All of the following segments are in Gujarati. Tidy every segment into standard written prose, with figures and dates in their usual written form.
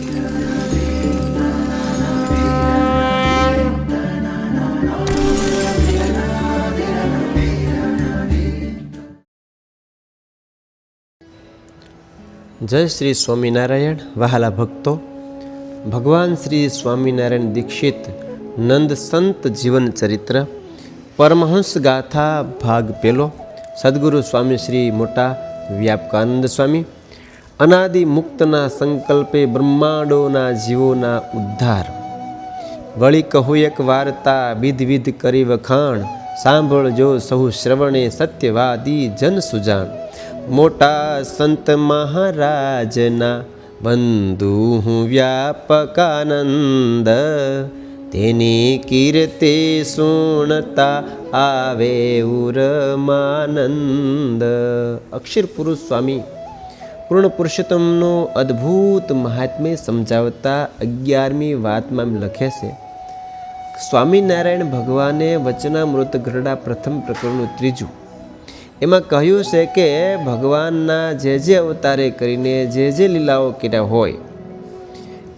જય શ્રી સ્વામિનારાયણ. વહાલા ભક્તો, ભગવાન શ્રી સ્વામિનારાયણ દીક્ષિત નંદ સંત જીવન ચરિત્ર પરમહંસ ગાથા ભાગ પહેલો. સદગુરુ સ્વામી શ્રી મોટા વ્યાપકાનંદ સ્વામી. અનાદિ મુક્તના સંકલ્પે બ્રહ્માંડોના જીવોના ઉદ્ધાર. વળી કહું એક વાર્તા વિધ કરી વખાણ, સાંભળજો સહુ શ્રવણે સત્યવાદી જન સુજાણ. મોટા સંત મહારાજના બંધુ હું વ્યાપકાનંદ, તેની કીર્તિ સુણતા આવે ઉરમાનંદ. અક્ષર પુરુષ સ્વામી પૂર્ણ પુરુષોત્તમનો અદ્ભુત મહાત્મ્ય સમજાવતા 11મી વાતમાં લખે છે, સ્વામિનારાયણ ભગવાને વચનામૃત ગરડા પ્રથમ પ્રકરણનું 3. એમાં કહ્યું છે કે ભગવાનના જે અવતારે કરીને જે લીલાઓ કર્યા હોય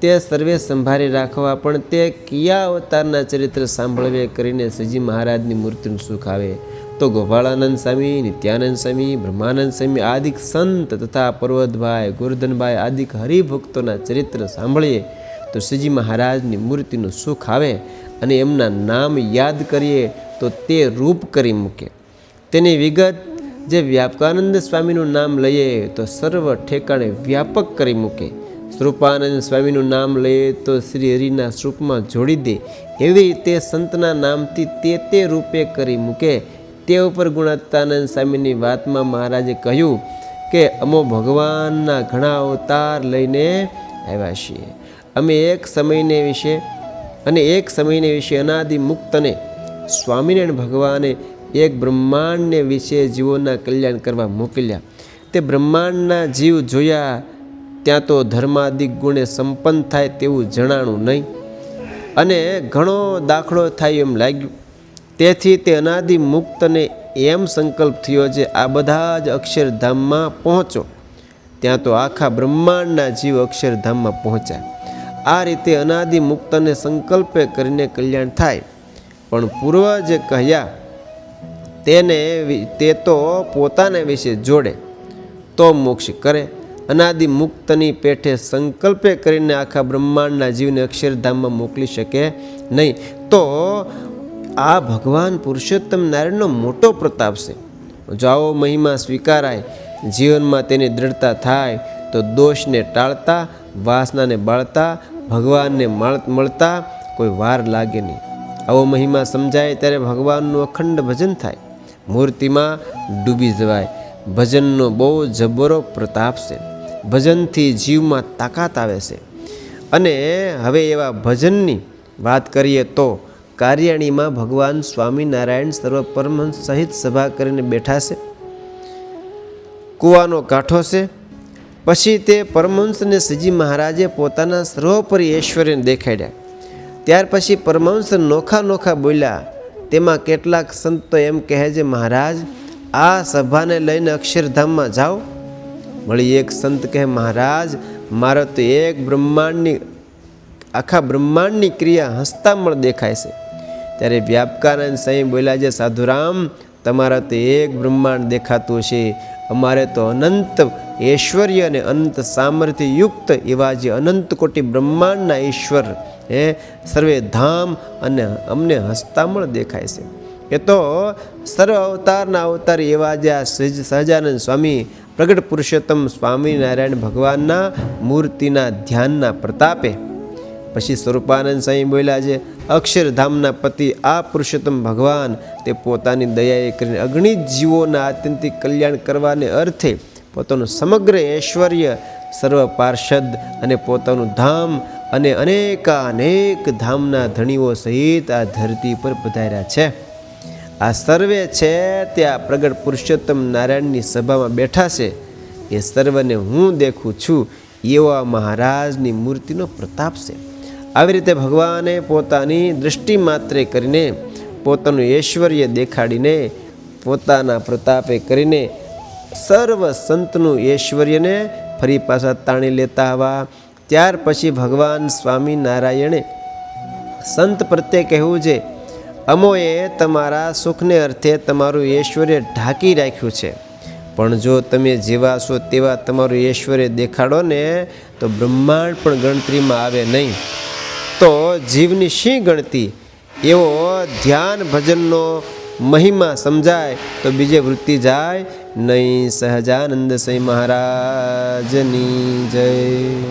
તે સર્વે સંભાળી રાખવા, પણ તે કયા અવતારના ચરિત્ર સાંભળવે કરીને શ્રીજી મહારાજની મૂર્તિનું સુખ આવે. તો ગોપાળાનંદ સ્વામી, નિત્યાનંદ સ્વામી, બ્રહ્માનંદ સ્વામી આદિક સંત તથા પર્વતભાઈ, ગોરધનભાઈ આદિક હરિભક્તોના ચરિત્ર સાંભળીએ તો શ્રીજી મહારાજની મૂર્તિનું સુખ આવે, અને એમના નામ યાદ કરીએ તો તે રૂપ કરી મૂકે. તેની વિગત, જે વ્યાપકાનંદ સ્વામીનું નામ લઈએ તો સર્વ ઠેકાણે વ્યાપક કરી મૂકે. સ્વરૂપાનંદ સ્વામીનું નામ લઈએ તો શ્રી હરિના સ્વરૂપમાં જોડી દે. એવી રીતે સંતના નામથી તે રૂપે કરી મૂકે. તે ઉપર ગુણાતીતાનંદ સ્વામીની વાતમાં મહારાજે કહ્યું કે અમો ભગવાનના ઘણા અવતાર લઈને આવ્યા છીએ. અમે એક સમયને વિશે અનાદિ મુક્તને સ્વામિનારાયણ ભગવાને એક બ્રહ્માંડને વિશે જીવોના કલ્યાણ કરવા મોકલ્યા. તે બ્રહ્માંડના જીવ જોયા ત્યાં તો ધર્માદિક ગુણે સંપન્ન થાય તેવું જણાણું નહીં, અને ઘણો દાખલો થાય એમ લાગ્યું. તેથી તે અનાદિ મુક્તને એમ સંકલ્પ થયો છે, આ બધા જ અક્ષરધામમાં પહોંચો. ત્યાં તો આખા બ્રહ્માંડના જીવ અક્ષરધામમાં પહોંચ્યા. આ રીતે અનાદિ મુક્તને સંકલ્પે કરીને કલ્યાણ થાય. પણ પૂર્વ જે કહ્યા તે તો પોતાના વિશે જોડે તો મોક્ષ કરે. અનાદિ મુક્તની પેઠે સંકલ્પે કરીને આખા બ્રહ્માંડના જીવને અક્ષરધામમાં મોકલી શકે નહીં. તો આ ભગવાન પુરુષોત્તમ નારાયણનો મોટો પ્રતાપ છે. જો આવો મહિમા સ્વીકારાય, જીવનમાં તેની દ્રઢતા થાય તો દોષને ટાળતા, વાસનાને બાળતા, ભગવાનને મળતા કોઈ વાર લાગે નહીં. આવો મહિમા સમજાય ત્યારે ભગવાનનું અખંડ ભજન થાય, મૂર્તિમાં ડૂબી જવાય. ભજનનો બહુ જબરો પ્રતાપ છે. ભજનથી જીવમાં તાકાત આવે છે. અને હવે એવા ભજનની વાત કરીએ તો કાર્યાણીમાં ભગવાન સ્વામિનારાયણ સર્વ પરમહંસ સહિત સભા કરીને બેઠા છે. કૂવાનો કાંઠો છે. પછી તે પરમહંસને શ્રીજી મહારાજે પોતાના સર્વોપરી ઐશ્વર્યને દેખાડ્યા. ત્યાર પછી પરમહંસ નોખા બોલ્યા. તેમાં કેટલાક સંતો એમ કહે છે, મહારાજ આ સભાને લઈને અક્ષરધામમાં જાઓ. વળી એક સંત કહે, મહારાજ મારો તો આખા બ્રહ્માંડની ક્રિયા હસ્તામળ દેખાય છે. ત્યારે વ્યાપકાનંદ સ્વામી બોલ્યા છે, સાધુરામ તમારા તો એક બ્રહ્માંડ દેખાતું છે, અમારે તો અનંત ઐશ્વર્ય અને અનંત સામર્થ્ય યુક્ત એવા જે અનંત કોટી બ્રહ્માંડના ઈશ્વર સર્વે ધામ અને અમને હસ્તામળ દેખાય છે. એ તો સર્વ અવતારના અવતાર એવા જે આ સહજાનંદ સ્વામી પ્રગટ પુરુષોત્તમ સ્વામિનારાયણ ભગવાનના મૂર્તિના ધ્યાનના પ્રતાપે. પછી સ્વરૂપાનંદ સ્વામી બોલ્યા છે, અક્ષરધામના પતિ આ પુરુષોત્તમ ભગવાન તે પોતાની દયાએ કરીને અગણિત જીવોના આત્યંતિક કલ્યાણ કરવાને અર્થે પોતાનું સમગ્ર ઐશ્વર્ય, સર્વ પાર્ષદ અને પોતાનું ધામ અને અનેક ધામના ધણીઓ સહિત આ ધરતી પર પધાર્યા છે. આ સર્વે છે તે આ પ્રગટ પુરુષોત્તમ નારાયણની સભામાં બેઠા છે. એ સર્વને હું દેખું છું એવા મહારાજની મૂર્તિનો પ્રતાપ છે. આવી રીતે ભગવાને પોતાની દૃષ્ટિ માત્રે કરીને, પોતાનું ઐશ્વર્ય દેખાડીને, પોતાના પ્રતાપે કરીને સર્વ સંતનું ઐશ્વર્યને ફરી પાછા તાણી લેતા હવા, ત્યાર પછી ભગવાન સ્વામિનારાયણે સંત પ્રત્યે કહેવું છે, અમોએ તમારા સુખને અર્થે તમારું ઐશ્વર્ય ઢાંકી રાખ્યું છે, પણ જો તમે જેવા છો તેવા તમારું ઐશ્વર્ય દેખાડો ને તો બ્રહ્માંડ પણ ગણતરીમાં આવે નહીં. તો જીવની શી ગણતી? એવો ધ્યાન ભજનનો મહિમા સમજાય તો બીજે વૃત્તિ જાય નહીં. સહજાનંદ સ્વામી મહારાજની જય.